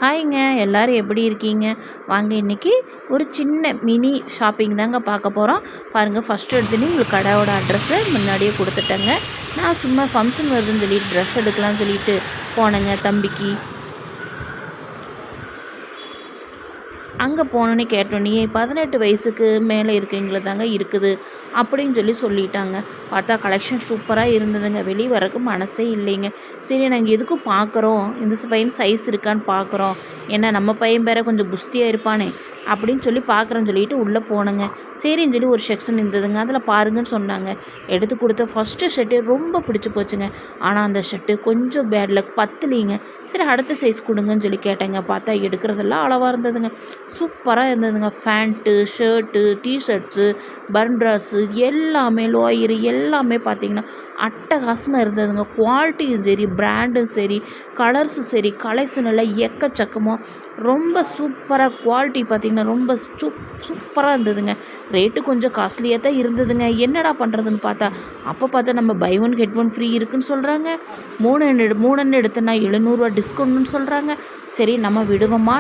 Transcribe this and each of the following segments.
ஹாய்ங்க, எல்லோரும் எப்படி இருக்கீங்க? வாங்க இன்றைக்கி ஒரு சின்ன மினி ஷாப்பிங் தாங்க பார்க்க போகிறோம். பாருங்கள், ஃபஸ்ட்டு எடுத்துன்னு உங்களுக்கு கடையோட அட்ரஸை முன்னாடியே கொடுத்துட்டேங்க. நான் சும்மா ஃபங்க்ஷன் வருதுன்னு சொல்லிட்டு ட்ரெஸ் எடுக்கலாம்னு சொல்லிட்டு போனேங்க தம்பிக்கு. அங்கே போனோன்னே கேட்டோன்னே 18 வயசுக்கு மேலே இருக்கவங்கள தாங்க இருக்குது அப்படின்னு சொல்லிட்டாங்க. பார்த்தா கலெக்ஷன் சூப்பராக இருந்ததுங்க. வெளியே வரக்கு மனசே இல்லைங்க. சரி, நாங்கள் எதுக்கும் பார்க்குறோம், இந்த பையன் சைஸ் இருக்கான்னு பார்க்குறோம், ஏன்னா நம்ம பையன் பேர கொஞ்சம் புஸ்தியாக இருப்பானே அப்படின்னு பார்க்குறேன்னு சொல்லிட்டு உள்ளே போனேங்க. சரின்னு சொல்லி ஒரு செக்ஷன் இருந்ததுங்க, அதில் பாருங்கன்னு சொன்னாங்க. எடுத்து கொடுத்த ஃபஸ்ட்டு ஷர்ட்டு ரொம்ப பிடிச்சி போச்சுங்க. ஆனால் அந்த ஷர்ட்டு கொஞ்சம் பேட் லக், பத்தலிங்க. சரி, அடுத்த சைஸ் கொடுங்கன்னு கேட்டேங்க. பார்த்தா எடுக்கிறதெல்லாம் அளவாக இருந்ததுங்க. சூப்பராக இருந்ததுங்க. ஃபேண்ட்டு, ஷர்ட்டு, டிஷர்ட்ஸு, பர்ன்ட்ராஸு எல்லாமே, லோயரு எல்லாமே பார்த்திங்கன்னா அட்டகாசமாக இருந்ததுங்க. குவாலிட்டியும் சரி, பிராண்டும் சரி, கலர்ஸும் சரி, கலெக்ஷன் எல்லாம் எக்கச்சக்கமாக ரொம்ப சூப்பராக, குவாலிட்டி பார்த்திங்கன்னா ரொம்ப சூப்பராக இருந்ததுங்க. ரேட்டு கொஞ்சம் காஸ்ட்லியாக தான் இருந்ததுங்க. என்னடா பண்ணுறதுன்னு பார்த்தா நம்ம buy one get one free இருக்குன்னு சொல்கிறாங்க. மூணு எடுத்தனா 700 டிஸ்கவுண்ட்னு சொல்கிறாங்க. சரி, நம்ம விடுவோமா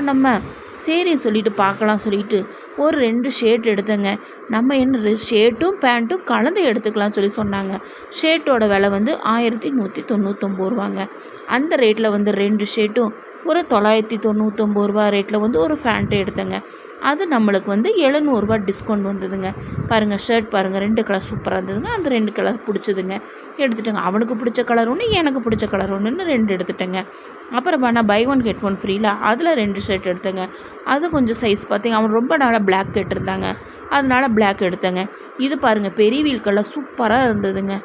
சரின்னு சொல்லிட்டு பார்க்கலாம் சொல்லிட்டு ஒரு 2 ஷர்ட் எடுத்தேங்க. நம்ம என்ன ஷர்ட்டும் பேண்ட்டும் கலந்து எடுத்துக்கலாம்னு சொன்னாங்க. ஷர்ட்டோட விலை 1199 ரூபாங்க. அந்த ரேட்டில் 2 ஷர்ட்டும் ஒரு 999 ரூபா ரேட்டில் ஒரு ஃபேண்ட்டு எடுத்தேங்க. அது நம்மளுக்கு 700 டிஸ்கவுண்ட் வந்ததுங்க. பாருங்கள், ஷர்ட் பாருங்கள், 2 கலர் சூப்பராக இருந்ததுங்க. அந்த 2 கலர் பிடிச்சதுங்க, எடுத்துட்டேங்க. அவனுக்கு பிடிச்ச கலர் ஒன்று, எனக்கு பிடிச்ச கலர் ஒன்றுன்னு 2 எடுத்துட்டேங்க. அப்புறம் நான் பை ஒன் கெட் ஒன் ஃப்ரீல அதில் 2 ஷர்ட் எடுத்தேங்க. அது கொஞ்சம் சைஸ் பார்த்தீங்க, அவன் ரொம்ப நாளாக பிளாக் கேட்டிருந்தாங்க, அதனால் பிளாக் எடுத்தேங்க. இது பாருங்கள், பெரிய வீல்கெல்லாம் சூப்பராக இருந்ததுங்க.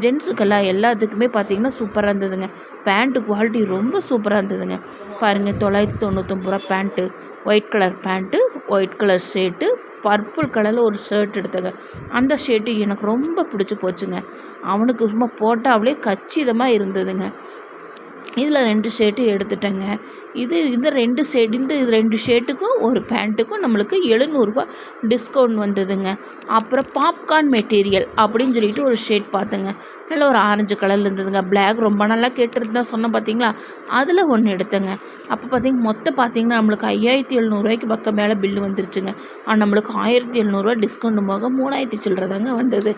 ஜென்ஸுக்கெல்லாம் எல்லாத்துக்குமே பார்த்திங்கன்னா சூப்பராக இருந்ததுங்க. பேண்ட்டு குவாலிட்டி ரொம்ப சூப்பராக இருந்ததுங்க. பாருங்கள், 999 ரூபா pant, white colour pant, white colour shirt, purple கலரில் ஒரு ஷர்ட் எடுத்தேங்க. அந்த ஷர்ட்டு எனக்கு ரொம்ப பிடிச்சி போச்சுங்க. அவனுக்கு சும்மா போட்டால் அவளே கச்சிதமாக இருந்ததுங்க. இதில் 2 ஷர்ட்டு எடுத்துட்டேங்க. இந்த 2 ஷர்ட்டுக்கும் ஒரு பேண்ட்டுக்கும் நம்மளுக்கு 700 டிஸ்கவுண்ட் வந்ததுங்க. அப்புறம் பாப்கார்ன் மெட்டீரியல் அப்படின்னு சொல்லிட்டு ஒரு ஷர்ட் பார்த்தேங்க. நல்ல ஒரு ஆரஞ்சு கலரில் இருந்ததுங்க. பிளாக் ரொம்ப நல்லா கேட்டுருந்தா சொன்னேன் பார்த்தீங்களா, அதில் 1 எடுத்தேங்க. அப்போ மொத்தம் பார்த்தீங்கன்னா நம்மளுக்கு 5700 பக்கம் மேலே பில்லு வந்துருச்சுங்க. ஆனால் நம்மளுக்கு 1700 டிஸ்கவுண்ட் போக 3000 சில்லற தாங்க வந்தது.